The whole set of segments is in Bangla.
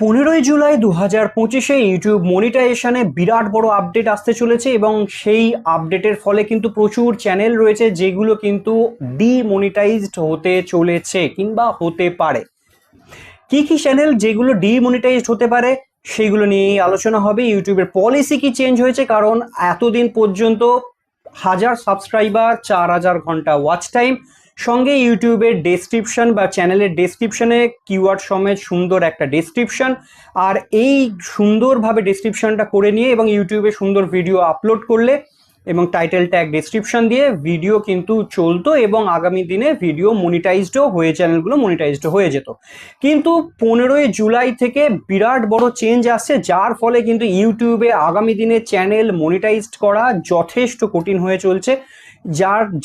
15ই জুলাই 2025-এ ইউটিউব মনিটাইজেশনে বিরাট বড় আপডেট আসতে চলেছে এবং সেই আপডেটের ফলে কিন্তু প্রচুর চ্যানেল রয়েছে যেগুলো কিন্তু ডিমনিটাইজড হতে চলেছে কিংবা হতে পারে। কি কি চ্যানেল যেগুলো ডিমনিটাইজড হতে পারে সেইগুলো নিয়েই আলোচনা হবে। ইউটিউবের পলিসি কি চেঞ্জ হয়েছে, কারণ এতদিন পর্যন্ত 1000 সাবস্ক্রাইবার 4000 ঘন্টা ওয়াচ টাইম, সঙ্গে ইউটিউবের ডেসক্রিপশন বা চ্যানেলের ডেসক্রিপশনে কিওয়ার্ড সমেত সুন্দর একটা ডেসক্রিপশন, আর এই সুন্দরভাবে ডেসক্রিপশনটা করে নিয়ে এবং ইউটিউবে সুন্দর ভিডিও আপলোড করলে এবং টাইটেল ট্যাগ ডেসক্রিপশন দিয়ে ভিডিও কিন্তু চলতো এবং আগামী দিনে ভিডিও মনিটাইজডও হয়ে চ্যানেলগুলো মনিটাইজড হয়ে যেত। কিন্তু 15ই জুলাই থেকে বিরাট বড় চেঞ্জ আসছে, যার ফলে কিন্তু ইউটিউবে আগামী দিনে চ্যানেল মনিটাইজড করা যথেষ্ট কঠিন হয়ে চলছে,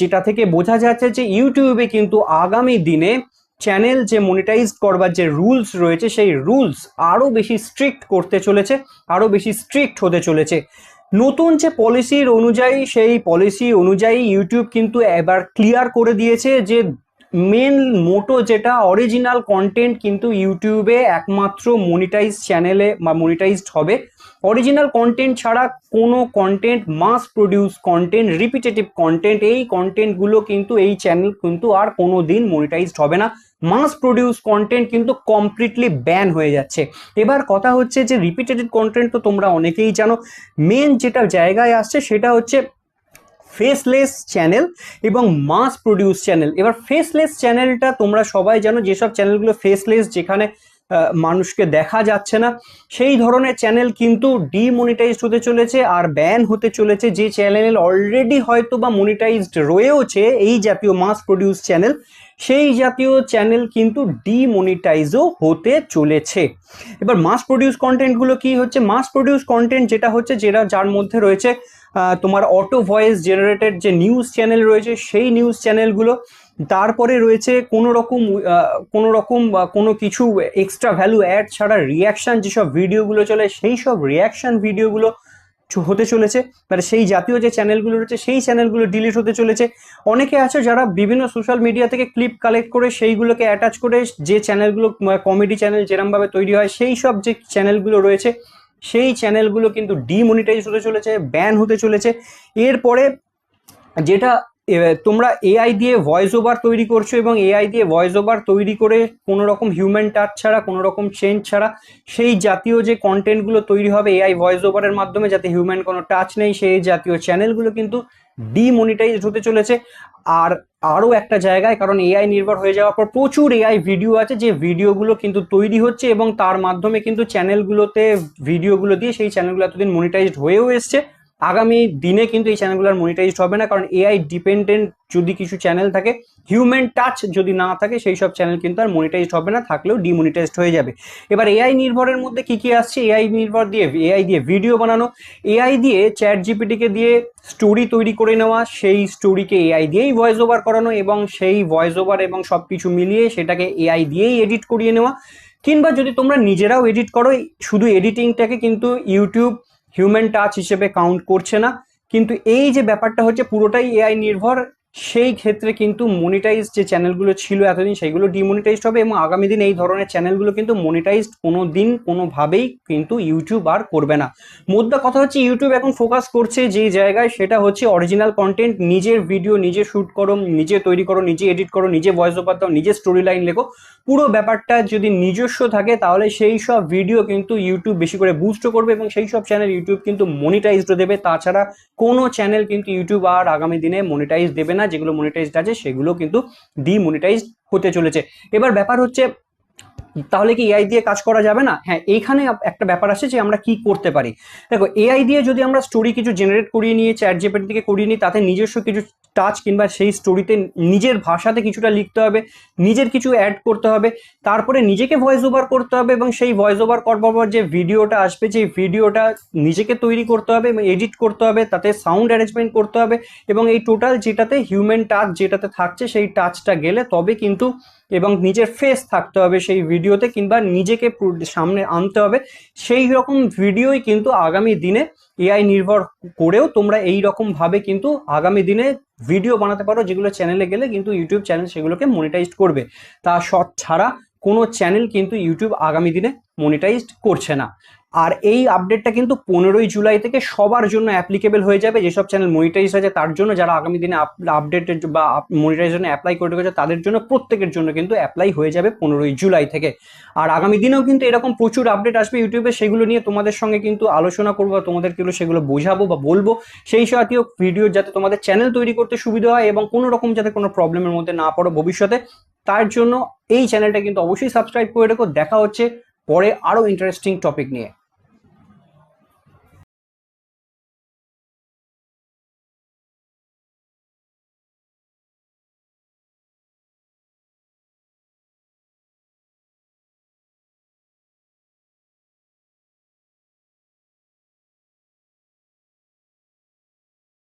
যেটা থেকে বোঝা যাচ্ছে যে ইউটিউবে কিন্তু আগামী দিনে চ্যানেল যে মনিটাইজ করবার যে রুলস রয়েছে সেই রুলস আরও বেশি স্ট্রিক্ট করতে চলেছে, আরও বেশি স্ট্রিক্ট হতে চলেছে। নতুন যে পলিসির অনুযায়ী সেই পলিসি অনুযায়ী ইউটিউব কিন্তু এবার ক্লিয়ার করে দিয়েছে যে মেন মোটো যেটা অরিজিনাল কন্টেন্ট কিন্তু ইউটিউবে একমাত্র মনিটাইজ চ্যানেলে বা মনিটাইজড হবে। অরিজিনাল কন্টেন্ট ছাড়া কোনো content, mass produce content, repetitive content, এই কন্টেন্টগুলো কিন্তু এই চ্যানেল কিন্তু আর কোনো দিন মনিটাইজড হবে না। মাস প্রডিউস কন্টেন্ট কিন্তু কমপ্লিটলি ব্যান হয়ে যাচ্ছে। এবার কথা হচ্ছে যে রিপিটেটিভ কন্টেন্ট তো তোমরা অনেকেই জানো, মেন যেটা জায়গায় আসছে সেটা হচ্ছে ফেসলেস চ্যানেল এবং মাস প্রডিউস চ্যানেল। এবার ফেসলেস চ্যানেলটা তোমরা সবাই জানো, যেসব চ্যানেলগুলো ফেসলেস, যেখানে মানুষকে দেখা যাচ্ছে না, সেই ধরনের চ্যানেল কিন্তু ডিমনিটাইজড হতে চলেছে আর ব্যান হতে চলেছে। যে চ্যানেল অলরেডি হয়তো বা মনিটাইজড রয়েছে এই জাতীয় মাস প্রডিউস চ্যানেল, সেই জাতীয় চ্যানেল কিন্তু ডিমনিটাইজও হতে চলেছে। এবার মাস প্রডিউস কন্টেন্টগুলো কি হচ্ছে? মাস প্রডিউস কন্টেন্ট যেটা হচ্ছে, যার মধ্যে রয়েছে তোমার অটো ভয়েস জেনারেটেড যে নিউজ চ্যানেল রয়েছে সেই নিউজ চ্যানেলগুলো, তারপরে রয়েছে কোনো রকম কোনো কিছু এক্সট্রা ভ্যালু অ্যাড ছাড়া রিয়াকশান যেসব ভিডিওগুলো চলে সেই সব রিয়াকশান ভিডিওগুলো হতে চলেছে। মানে সেই জাতীয় যে চ্যানেলগুলো রয়েছে সেই চ্যানেলগুলো ডিলিট হতে চলেছে। অনেকে আছে যারা বিভিন্ন সোশ্যাল মিডিয়া থেকে ক্লিপ কালেক্ট করে সেইগুলোকে অ্যাটাচ করে যে চ্যানেলগুলো কমেডি চ্যানেল যেরমভাবে তৈরি হয় সেই সব যে চ্যানেলগুলো রয়েছে সেই চ্যানেলগুলো কিন্তু ডিমনিটাইজ হতে চলেছে, ব্যান হতে চলেছে। এরপরে যেটা তোমরা এআই দিয়ে ভয়েস ওভার তৈরি করছো এবং এআই দিয়ে ভয়েস ওভার তৈরি করে কোনো রকম হিউম্যান টাচ ছাড়া, কোনো রকম চেঞ্জ ছাড়া সেই জাতীয় যে কন্টেন্টগুলো তৈরি হবে এআই ভয়েস ওভারের মাধ্যমে, যাতে হিউম্যান কোনো টাচ নেই, সেই জাতীয় চ্যানেলগুলো কিন্তু ডিমনিটাইজড হতে চলেছে। আর আরও একটা জায়গায়, কারণ এআই নির্ভর হয়ে যাওয়ার পর প্রচুর এআই ভিডিও আছে যে ভিডিওগুলো কিন্তু তৈরি হচ্ছে এবং তার মাধ্যমে কিন্তু চ্যানেলগুলোতে ভিডিওগুলো দিয়ে সেই চ্যানেলগুলো এতদিন মনিটাইজড হয়েও এসছে। আগামী দিনে কিন্তু এই চ্যানেলগুলো আর মনিটাইজড হবে না, কারণ এআই ডিপেন্ডেন্ট যদি কিছু চ্যানেল থাকে, হিউম্যান টাচ যদি না থাকে, সেই সব চ্যানেল কিন্তু আর মনিটাইজড হবে না, থাকলেও ডিমনিটাইজড হয়ে যাবে। এবার এআই নির্ভরের মধ্যে কি কি আসছে? এআই দিয়ে ভিডিও বানানো, এআই দিয়ে চ্যাট জিপিটিকে দিয়ে স্টোরি তৈরি করে নেওয়া, সেই স্টোরিকে এআই দিয়েই ভয়েস ওভার করানো এবং সেই ভয়েস ওভার এবং সব কিছু মিলিয়ে সেটাকে এআই দিয়েই এডিট করিয়ে নেওয়া। কিংবা যদি তোমরা নিজেরাও এডিট করো, শুধু এডিটিংটাকে কিন্তু ইউটিউব হিউম্যান টাচ হিসেবে কাউন্ট করছে না, কিন্তু এই যে ব্যাপারটা হচ্ছে পুরোটাই এআই নির্ভর, সেই ক্ষেত্রে কিন্তু মনিটাইজ যে চ্যানেলগুলো ছিল এতদিন সেইগুলো ডিমনিটাইজড হবে এবং আগামী দিন এই ধরনের চ্যানেলগুলো কিন্তু মনিটাইজড কোনো দিন কোনোভাবেই কিন্তু ইউটিউব আর করবে না। মোদ্দা কথা হচ্ছে ইউটিউব এখন ফোকাস করছে যে জায়গায়, সেটা হচ্ছে অরিজিনাল কন্টেন্ট। নিজের ভিডিও নিজে শ্যুট করো, নিজে তৈরি করো, নিজে এডিট করো, নিজে ভয়েস ওভার দাও, নিজে স্টোরি লাইন লেখো। পুরো ব্যাপারটা যদি নিজস্ব থাকে তাহলে সেই সব ভিডিও কিন্তু ইউটিউব বেশি করে বুস্ট করবে এবং সেই সব চ্যানেল ইউটিউব কিন্তু মনিটাইজড দেবে। তাছাড়া কোনো চ্যানেল কিন্তু ইউটিউব আর আগামী দিনে মনিটাইজ দেবে না। যেগুলো মনিটাইজড আছে সেগুলো কিন্তু ডিমনিটাইজড হতে চলেছে। এবার ব্যাপার হচ্ছে, তাহলে কি এআই দিয়ে কাজ করা যাবে না? হ্যাঁ, এইখানে একটা ব্যাপার আছে যে আমরা কি করতে পারি। দেখো, এআই দিয়ে যদি আমরা স্টোরি কিছু জেনারেট করিয়ে নিয়ে চ্যাট জিপিটি থেকে করিয়ে নিই, তাতে নিজস্ব কিছু টাচ কিংবা সেই স্টোরিতে নিজের ভাষাতে কিছুটা লিখতে হবে, নিজের কিছু অ্যাড করতে হবে, তারপরে নিজেকে ভয়েস ওভার করতে হবে এবং সেই ভয়েস ওভার করবার পর যে ভিডিওটা আসবে সেই ভিডিওটা নিজেকে তৈরি করতে হবে এবং এডিট করতে হবে, তাতে সাউন্ড অ্যারেঞ্জমেন্ট করতে হবে এবং এই টোটাল যেটাতে হিউম্যান টাচ যেটাতে থাকছে সেই টাচটা গেলে তবে কিন্তু, এবং নিজের ফেস থাকতে হবে সেই ভিডিওতে কিংবা নিজেকে সামনে আনতে হবে। সেই রকম ভিডিওই কিন্তু আগামী দিনে এআই নির্ভর করেও তোমরা এই রকম ভাবে কিন্তু আগামী দিনে ভিডিও বানাতে পারো, যেগুলো চ্যানেলে গেলে কিন্তু ইউটিউব চ্যানেল সেগুলোকে মনিটাইজড করবে। তা শর্ট ছাড়া কোনো চ্যানেল কিন্তু ইউটিউব আগামী দিনে মনিটাইজড করছে না। আর এই আপডেটটা কিন্তু 15ই জুলাই থেকে সবার জন্য অ্যাপ্লিকেবল হয়ে যাবে, যেসব চ্যানেল মনিটাইজ আছে তার জন্য, যারা আগামী দিনে আপডেটের বা মনিটাইজেশনে অ্যাপ্লাই করে রেখেছে তাদের জন্য, প্রত্যেকের জন্য কিন্তু অ্যাপ্লাই হয়ে যাবে 15ই জুলাই থেকে। আর আগামী দিনেও কিন্তু এরকম প্রচুর আপডেট আসবে ইউটিউবে, সেগুলো নিয়ে তোমাদের সঙ্গে কিন্তু আলোচনা করবো, তোমাদের কিন্তু সেগুলো বোঝাবো বা বলবো। সেই জাতীয় ভিডিও যাতে তোমাদের চ্যানেল তৈরি করতে সুবিধা হয় এবং কোনো রকম যাতে কোনো প্রবলেমের মধ্যে না পড়ো ভবিষ্যতে, তার জন্য এই চ্যানেলটা কিন্তু অবশ্যই সাবস্ক্রাইব করে রেখো। দেখা হচ্ছে পরে আরো ইন্টারেস্টিং টপিক নিয়ে।